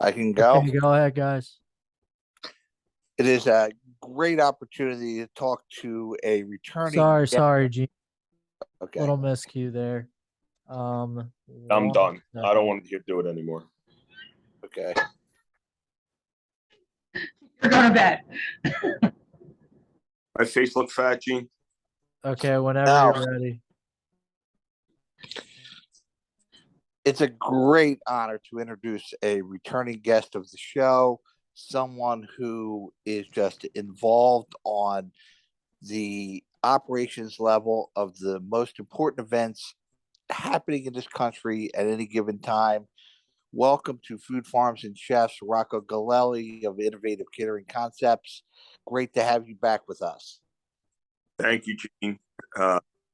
I can go. Okay, go ahead, guys. It is a great opportunity to talk to a returning Sorry, guest. sorry, Gene. Okay. Little miscue there. I'm One done. I don't second. want to do it anymore. Okay. You're going to bed. My face look fat, Gene? Okay, whenever Now, you're ready. it's a great honor to introduce a returning guest of the show, someone who is just involved on the operations level of the most important events happening in this country at any given time. Welcome to Food Farms and Chefs, Rocco Galleli of Innovative Catering Concepts. Great to have you back with us. Thank you, Gene.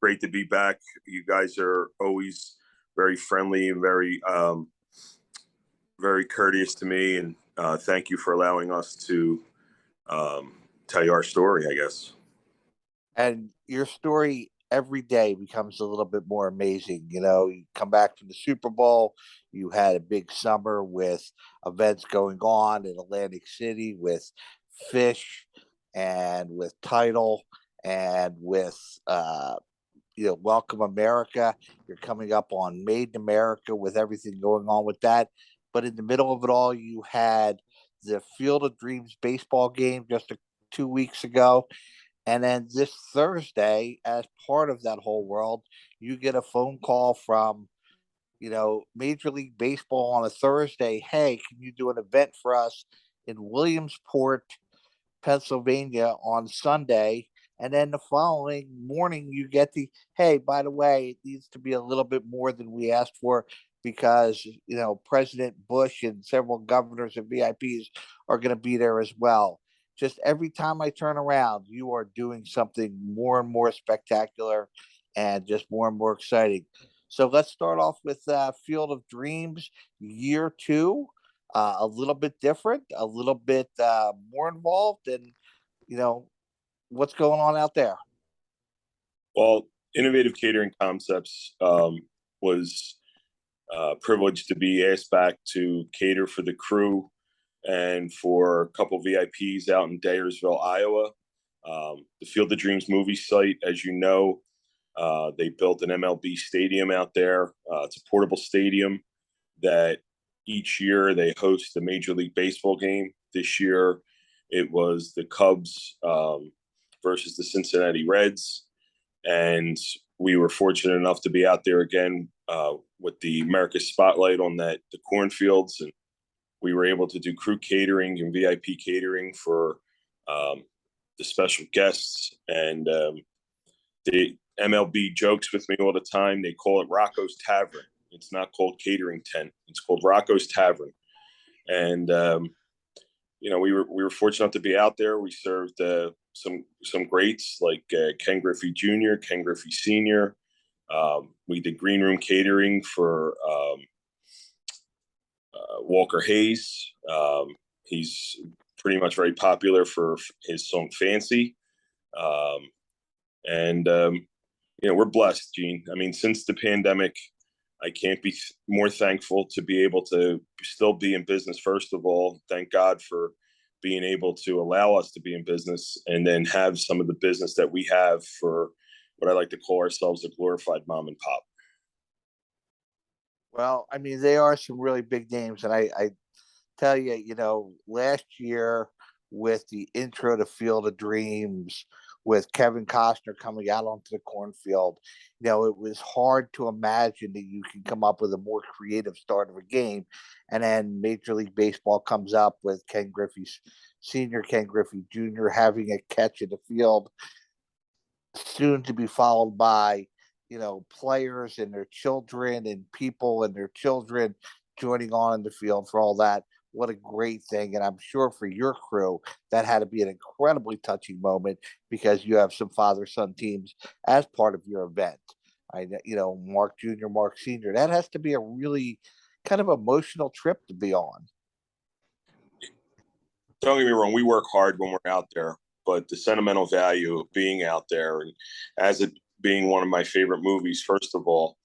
Great to be back. You guys are always very friendly and very courteous to me. And thank you for allowing us to tell you our story, I guess. And your story every day becomes a little bit more amazing. You know, you come back from the Super Bowl, you had a big summer with events going on in Atlantic City with Fish and with Title and with Welcome America. You're coming up on Made in America with everything going on with that. But in the middle of it all, you had the Field of Dreams baseball game just 2 weeks ago. And then this Thursday, as part of that whole world, you get a phone call from, Major League Baseball on a Thursday. Hey, can you do an event for us in Williamsport, Pennsylvania on Sunday? And then the following morning, you get hey, by the way, it needs to be a little bit more than we asked for because, President Bush and several governors and VIPs are going to be there as well. Just every time I turn around, you are doing something more and more spectacular and just more and more exciting. So let's start off with Field of Dreams, year two. A little bit different, a little bit more involved, and you know what's going on out there. Well, Innovative Catering Concepts was privileged to be asked back to cater for the crew and for a couple VIPs out in Dyersville, Iowa. The Field of Dreams movie site, as you know, they built an MLB stadium out there. It's a portable stadium that each year they host a Major League Baseball game. This year it was the Cubs versus the Cincinnati Reds. And we were fortunate enough to be out there again with the America's Spotlight on the cornfields. And we were able to do crew catering and VIP catering for the special guests. And the MLB jokes with me all the time. They call it Rocco's Tavern. It's not called Catering Tent. It's called Rocco's Tavern. And we were fortunate to be out there. We served some greats like Ken Griffey Jr., Ken Griffey Sr. We did green room catering for Walker Hayes. He's pretty much very popular for his song Fancy. We're blessed, Gene. I mean, since the pandemic, I can't be more thankful to be able to still be in business. First of all, thank God for being able to allow us to be in business and then have some of the business that we have for what I like to call ourselves a glorified mom and pop. Well, I mean, they are some really big names. And I tell you, last year with the intro to Field of Dreams, with Kevin Costner coming out onto the cornfield, it was hard to imagine that you can come up with a more creative start of a game. And then Major League Baseball comes up with Ken Griffey Sr., Ken Griffey Jr. having a catch in the field, soon to be followed by, players and their children and people and their children joining on in the field for all that. What a great thing. And I'm sure for your crew, that had to be an incredibly touching moment because you have some father-son teams as part of your event. Mark Jr., Mark Sr., that has to be a really kind of emotional trip to be on. Don't get me wrong, we work hard when we're out there, but the sentimental value of being out there and as it being one of my favorite movies, first of all,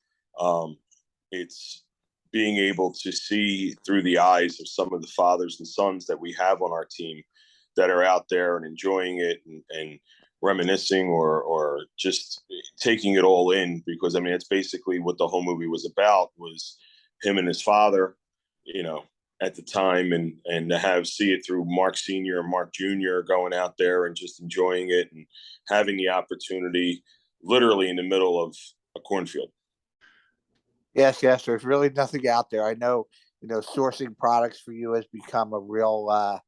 it's being able to see through the eyes of some of the fathers and sons that we have on our team that are out there and enjoying it and reminiscing or just taking it all in, because I mean, it's basically what the whole movie was about, was him and his father, you know, at the time, and to see it through Mark Sr. and Mark Jr. going out there and just enjoying it and having the opportunity literally in the middle of a cornfield. Yes, yes. There's really nothing out there. I know, sourcing products for you has become a real,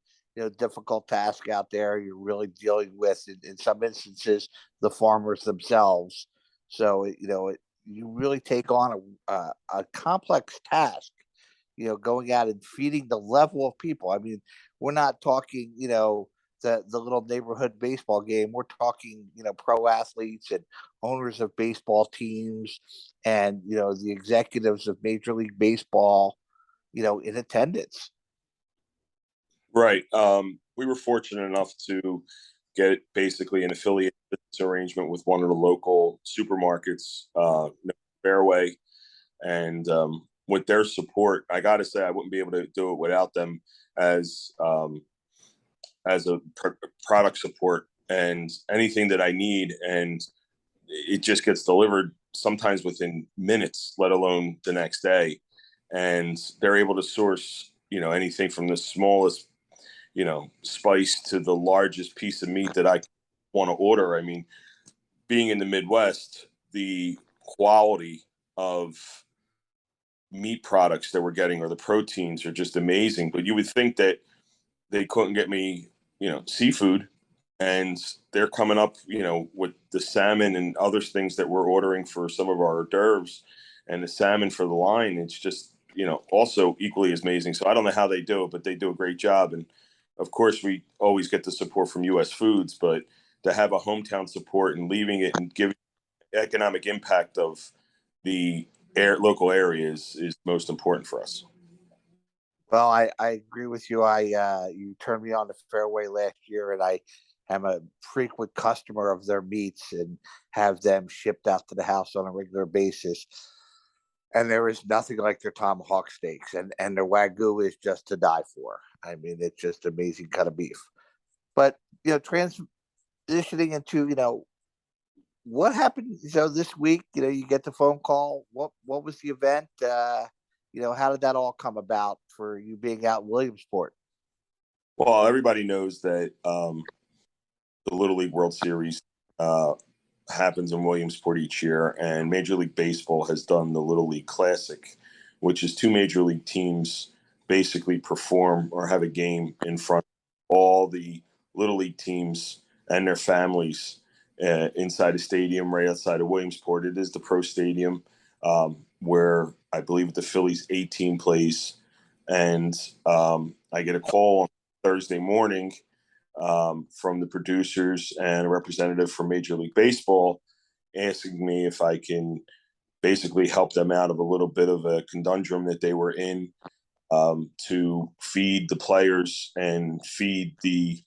difficult task out there. You're really dealing with, in some instances, the farmers themselves. So, you really take on a complex task, going out and feeding the level of people. I mean, we're not talking, the little neighborhood baseball game. We're talking, pro athletes and owners of baseball teams and, the executives of Major League Baseball, in attendance. Right. We were fortunate enough to get basically an affiliate arrangement with one of the local supermarkets, Fairway, and with their support, I got to say I wouldn't be able to do it without them as a product support and anything that I need, and it just gets delivered sometimes within minutes, let alone the next day. And they're able to source, anything from the smallest, spice to the largest piece of meat that I want to order. I mean, being in the Midwest, the quality of meat products that we're getting or the proteins are just amazing. But you would think that they couldn't get me, seafood, and they're coming up, with the salmon and other things that we're ordering for some of our hors d'oeuvres, and the salmon for the line. It's just, also equally as amazing. So I don't know how they do it, but they do a great job. And of course, we always get the support from U.S. Foods, but to have a hometown support and leaving it and giving economic impact of the local areas is most important for us. Well, I agree with you. You turned me on to Fairway last year, and I am a frequent customer of their meats and have them shipped out to the house on a regular basis. And there is nothing like their tomahawk steaks, and their Wagyu is just to die for. I mean, it's just amazing cut of beef. But transitioning into what happened. So this week, you get the phone call. What was the event? How did that all come about for you being out in Williamsport? Well, everybody knows that the Little League World Series happens in Williamsport each year, and Major League Baseball has done the Little League Classic, which is two major league teams basically perform or have a game in front of all the Little League teams and their families inside a stadium right outside of Williamsport. It is the pro stadium where I believe the Phillies A team plays, and I get a call on Thursday morning from the producers and a representative from Major League Baseball asking me if I can basically help them out of a little bit of a conundrum that they were in, to feed the players and feed the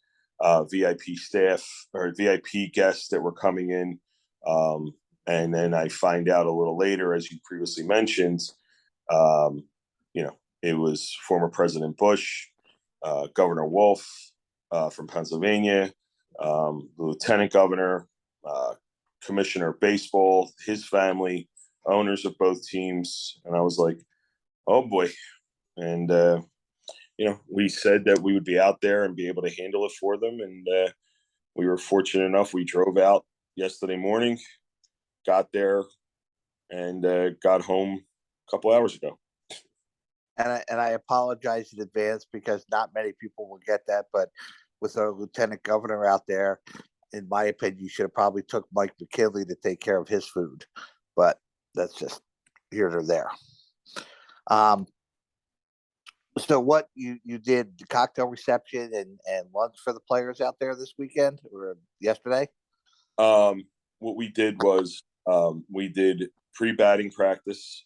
VIP staff or VIP guests that were coming in. And then I find out a little later, as you previously mentioned, it was former President Bush, Governor Wolf from Pennsylvania, the Lieutenant Governor, Commissioner of Baseball, his family, owners of both teams. And I was like, oh boy. And, we said that we would be out there and be able to handle it for them. And we were fortunate enough. We drove out yesterday morning, got there, and got home a couple hours ago. And I apologize in advance because not many people will get that. But with our Lieutenant Governor out there, in my opinion, you should have probably took Mike McKinley to take care of his food. But that's just here or there. So what you did the cocktail reception and lunch for the players out there this weekend or yesterday? What we did was we did pre-batting practice,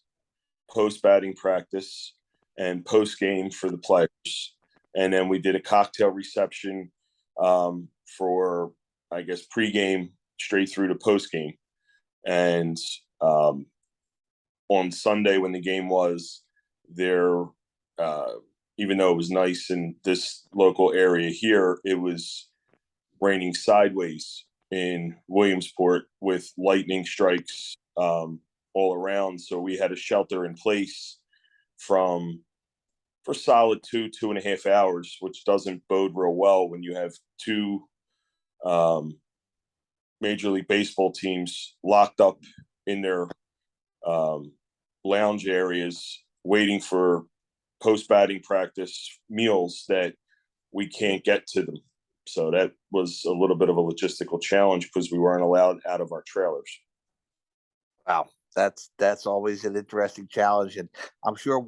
post-batting practice, and post-game for the players. And then we did a cocktail reception for, I guess, pre-game straight through to post-game. And on Sunday when the game was, there, even though it was nice in this local area here, it was raining sideways in Williamsport with lightning strikes all around. So we had a shelter in place for solid 2.5 hours, which doesn't bode real well when you have two Major League Baseball teams locked up in their lounge areas waiting for post batting practice meals that we can't get to them. So that was a little bit of a logistical challenge because we weren't allowed out of our trailers. Wow, that's always an interesting challenge, and I'm sure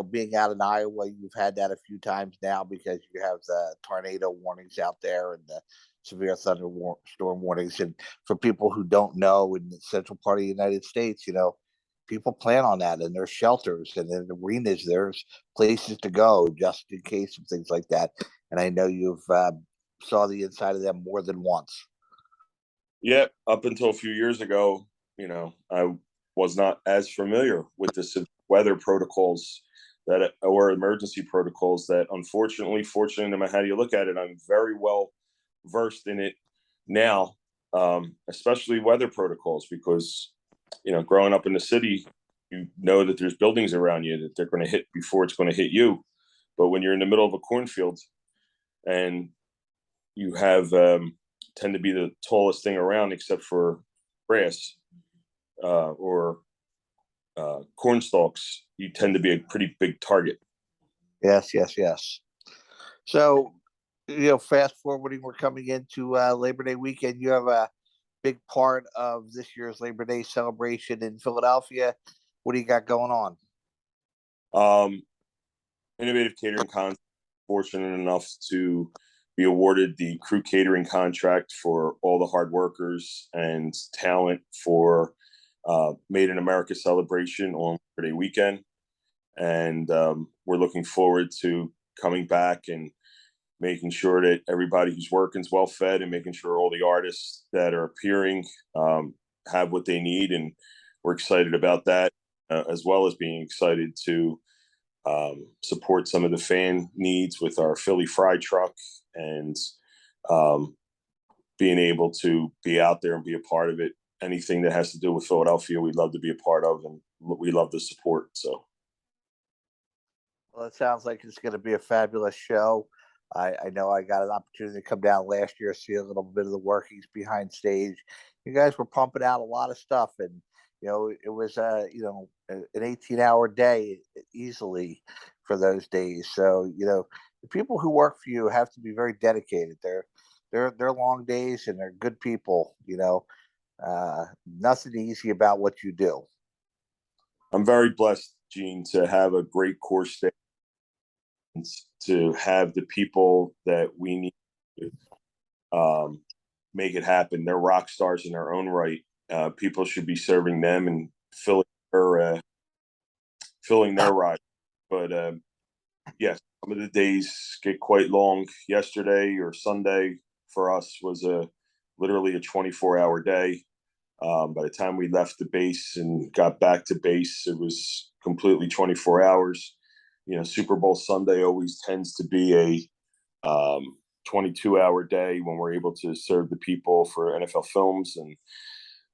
being out in Iowa, you've had that a few times now because you have the tornado warnings out there and the severe thunderstorm warnings. And for people who don't know, in the central part of the United States, people plan on that, and there's shelters and in arenas, there's places to go just in case of things like that. And I know you've saw the inside of them more than once. Yeah, up until a few years ago, I was not as familiar with the weather protocols or emergency protocols that fortunately, no matter how you look at it, I'm very well versed in it now, especially weather protocols, because, growing up in the city, you know that there's buildings around you that they're going to hit before it's going to hit you. But when you're in the middle of a cornfield and you have tend to be the tallest thing around except for grass or corn stalks, you tend to be a pretty big target. Yes, yes, yes. So, fast forwarding, we're coming into Labor Day weekend. You have a big part of this year's Labor Day celebration in Philadelphia. What do you got going on? Innovative Catering Concepts, fortunate enough to be awarded the crew catering contract for all the hard workers and talent for Made in America celebration on Labor Day weekend. And we're looking forward to coming back and making sure that everybody who's working is well fed and making sure all the artists that are appearing have what they need. And we're excited about that, as well as being excited to support some of the fan needs with our Philly fry truck and being able to be out there and be a part of it. Anything that has to do with Philadelphia, we'd love to be a part of, and we love the support. So, well, it sounds like it's going to be a fabulous show. I know I got an opportunity to come down last year, see a little bit of the workings behind stage. You guys were pumping out a lot of stuff, and it was an 18-hour day easily for those days. So the people who work for you have to be very dedicated. They're long days, and they're good people. Nothing easy about what you do. I'm very blessed, Gene, to have a great core staff, to have the people that we need to make it happen. They're rock stars in their own right. People should be serving them and filling their ride. But yes, some of the days get quite long. Yesterday or Sunday for us was literally a 24-hour day. By the time we left the base and got back to base, it was completely 24 hours. Super Bowl Sunday always tends to be a 22-hour day when we're able to serve the people for NFL films. And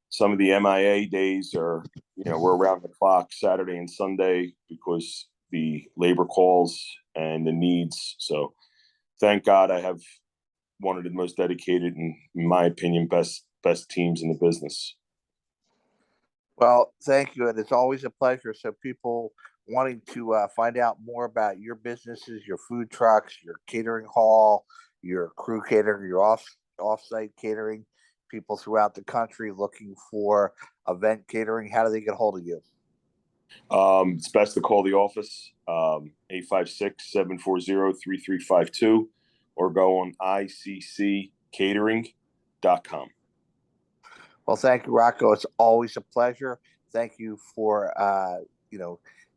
some of the MIA days are, we're around the clock Saturday and Sunday because the labor calls and the needs. So thank God I have one of the most dedicated and, in my opinion, best teams in the business. Well, thank you. And it's always a pleasure. So people wanting to find out more about your businesses, your food trucks, your catering hall, your crew catering, your off-site catering, people throughout the country looking for event catering, how do they get hold of you? It's best to call the office, 856-740-3352, or go on icccatering.com. Well, thank you, Rocco. It's always a pleasure. Thank you for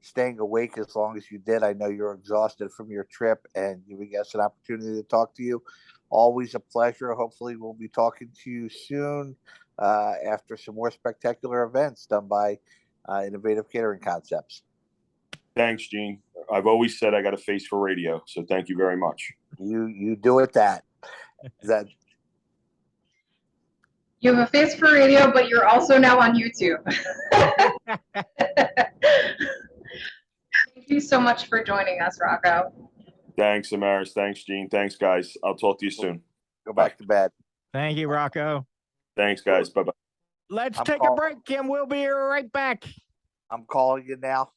staying awake as long as you did. I know you're exhausted from your trip and giving us an opportunity to talk to you. Always a pleasure. Hopefully, we'll be talking to you soon after some more spectacular events done by Innovative Catering Concepts. Thanks, Gene. I've always said I got a face for radio, so thank you very much. You do it that. That You have a face for radio, but you're also now on YouTube. Thank you so much for joining us, Rocco. Thanks, Amaris. Thanks, Gene. Thanks, guys. I'll talk to you soon. go back to bed. Thank you, Rocco. Thanks, guys. Bye-bye. Let's I'm take a call- break, and we'll be right back. I'm calling you now.